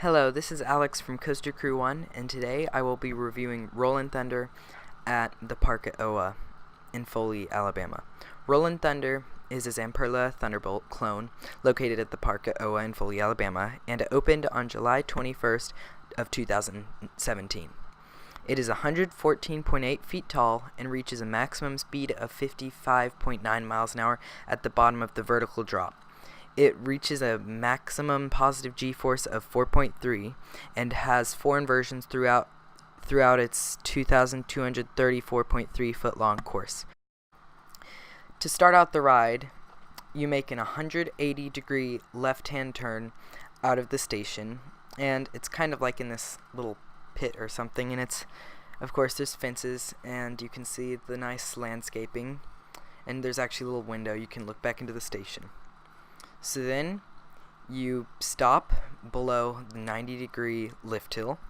Hello, this is Alex from Coaster Crew 1, and today I will be reviewing Rollin Thunder at the park at OWA in Foley, Alabama. Rollin Thunder is a Zamperla Thunderbolt clone located at the park at OWA in Foley, Alabama, and it opened on July 21st of 2017. It is 114.8 feet tall and reaches a maximum speed of 55.9 miles an hour at the bottom of the vertical drop. It reaches a maximum positive G-force of 4.3 and has 4 inversions throughout its 2,234.3 foot long course. To start out the ride, you make an 180-degree left-hand turn out of the station, and it's kind of like in this little pit or something, and of course there's fences, and you can see the nice landscaping, and there's actually a little window you can look back into the station. So then you stop below the 90-degree lift hill,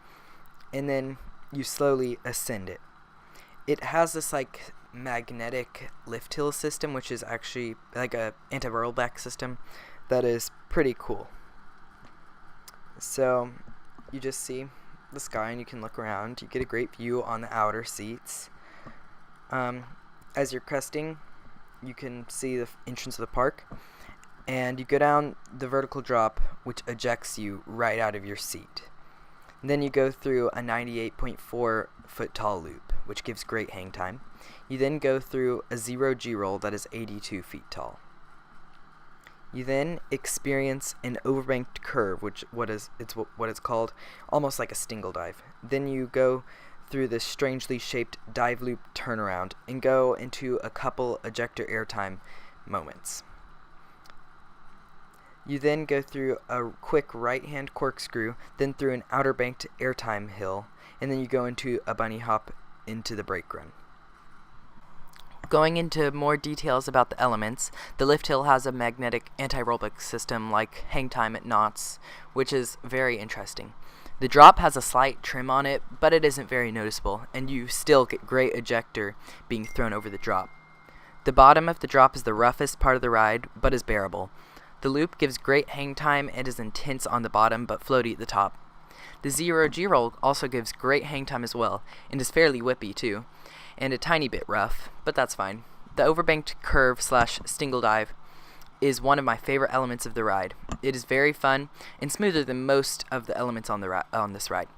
and then you slowly ascend it. It has this like magnetic lift hill system, which is actually like a anti-rollback system that is pretty cool. So you just see the sky and you can look around. You get a great view on the outer seats. As you're cresting, you can see the entrance of the park. And you go down the vertical drop, which ejects you right out of your seat. And then you go through a 98.4 foot tall loop, which gives great hang time. You then go through a 0G roll that is 82 feet tall. You then experience an overbanked curve, which what it's called, almost like a stingle dive. Then you go through this strangely shaped dive loop turnaround and go into a couple ejector airtime moments. You then go through a quick right-hand corkscrew, then through an outer banked airtime hill, and then you go into a bunny hop into the brake run. Going into more details about the elements, the lift hill has a magnetic anti-rollback system like hang time at knots, which is very interesting. The drop has a slight trim on it, but it isn't very noticeable, and you still get great ejector being thrown over the drop. The bottom of the drop is the roughest part of the ride, but is bearable. The loop gives great hang time and is intense on the bottom but floaty at the top. The 0G roll also gives great hang time as well, and is fairly whippy too, and a tiny bit rough, but that's fine. The overbanked curve / stingle dive is one of my favorite elements of the ride. It is very fun and smoother than most of the elements on this ride.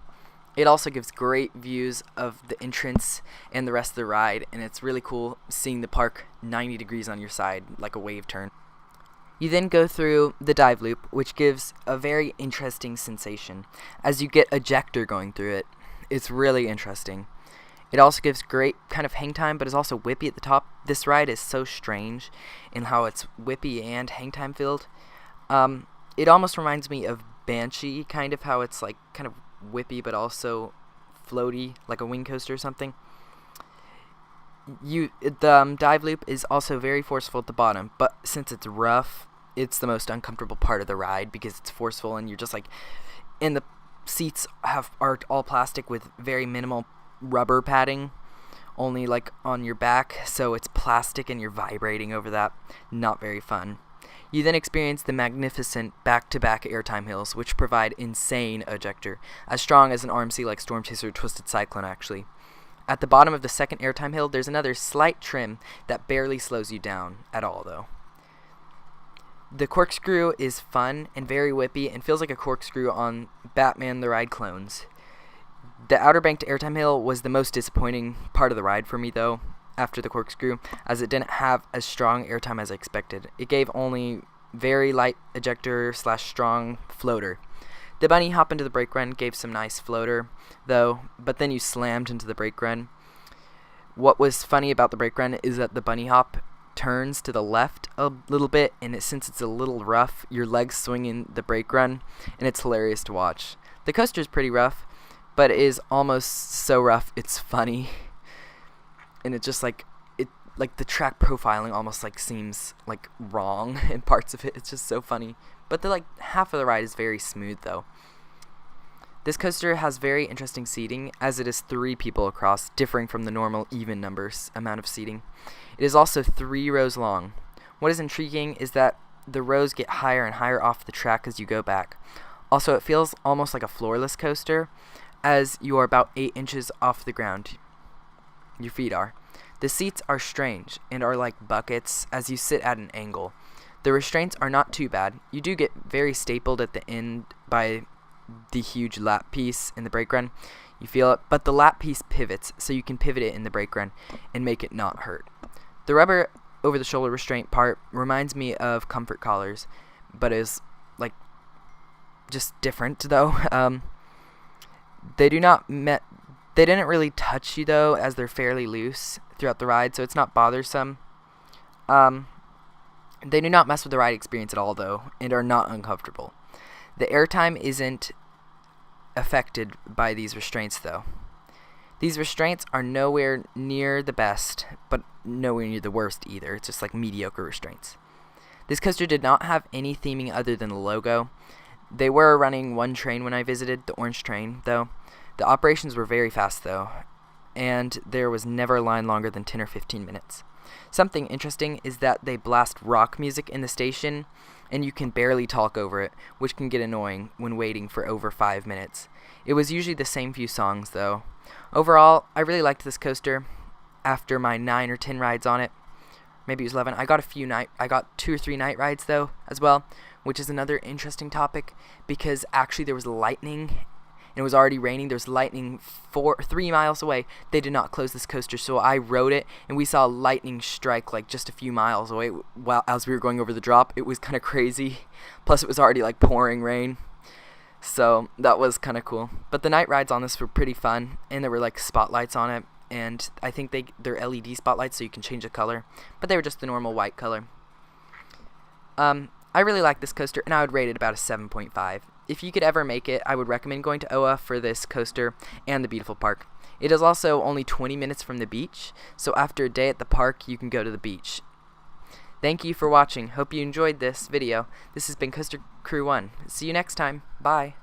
It also gives great views of the entrance and the rest of the ride, and it's really cool seeing the park 90 degrees on your side like a wave turn. You then go through the dive loop, which gives a very interesting sensation as you get ejector going through it. It's really interesting. It also gives great kind of hang time, but is also whippy at the top. This ride is so strange in how it's whippy and hang time filled. It almost reminds me of Banshee, kind of how it's like kind of whippy but also floaty, like a wing coaster or something. The dive loop is also very forceful at the bottom, but since it's rough, it's the most uncomfortable part of the ride because it's forceful and you're just like, and the seats are all plastic with very minimal rubber padding, only like on your back, so it's plastic and you're vibrating over that. Not very fun. You then experience the magnificent back-to-back airtime hills, which provide insane ejector, as strong as an RMC like Storm Chaser or Twisted Cyclone actually. At the bottom of the second airtime hill, there's another slight trim that barely slows you down at all, though. The corkscrew is fun and very whippy and feels like a corkscrew on Batman the Ride clones. The outer banked airtime hill was the most disappointing part of the ride for me, though, after the corkscrew, as it didn't have as strong airtime as I expected. It gave only very light ejector / strong floater. The bunny hop into the brake run gave some nice floater, though, but then you slammed into the brake run. What was funny about the brake run is that the bunny hop turns to the left a little bit, and since it's a little rough, your legs swing in the brake run, and it's hilarious to watch. The coaster is pretty rough, but it is almost so rough it's funny, and it just like the track profiling almost like seems like wrong in parts of it. It's just so funny. But the half of the ride is very smooth though. This coaster has very interesting seating, as it is 3 people across, differing from the normal even numbers amount of seating. It is also 3 rows long. What is intriguing is that the rows get higher and higher off the track as you go back. Also, it feels almost like a floorless coaster, as you are about 8 inches off the ground. Your feet are. The seats are strange and are like buckets as you sit at an angle. The restraints are not too bad. You do get very stapled at the end by the huge lap piece in the brake run. You feel it, but the lap piece pivots, so you can pivot it in the brake run and make it not hurt. The rubber over the shoulder restraint part reminds me of comfort collars, but is like just different though. They didn't really touch you though, as they're fairly loose throughout the ride, so it's not bothersome. They do not mess with the ride experience at all though, and are not uncomfortable. The airtime isn't affected by these restraints though. These restraints are nowhere near the best, but nowhere near the worst either. It's just like mediocre restraints. This coaster did not have any theming other than the logo. They were running one train when I visited, the orange train though. The operations were very fast though, and there was never a line longer than 10 or 15 minutes. Something interesting is that they blast rock music in the station, and you can barely talk over it, which can get annoying when waiting for over 5 minutes. It was usually the same few songs though. Overall, I really liked this coaster. After my 9 or 10 rides on it, maybe it was 11, I got 2 or 3 night rides though as well, which is another interesting topic, because actually there was lightning and it was already raining. There's lightning 3 miles away. They did not close this coaster, so I rode it, and we saw lightning strike like just a few miles away while as we were going over the drop. It was kind of crazy. Plus, it was already like pouring rain, so that was kind of cool. But the night rides on this were pretty fun, and there were like spotlights on it, and I think they're LED spotlights, so you can change the color, but they were just the normal white color. I really like this coaster, and I would rate it about a 7.5. If you could ever make it, I would recommend going to OA for this coaster and the beautiful park. It is also only 20 minutes from the beach, so after a day at the park, you can go to the beach. Thank you for watching. Hope you enjoyed this video. This has been Coaster Crew 1. See you next time. Bye.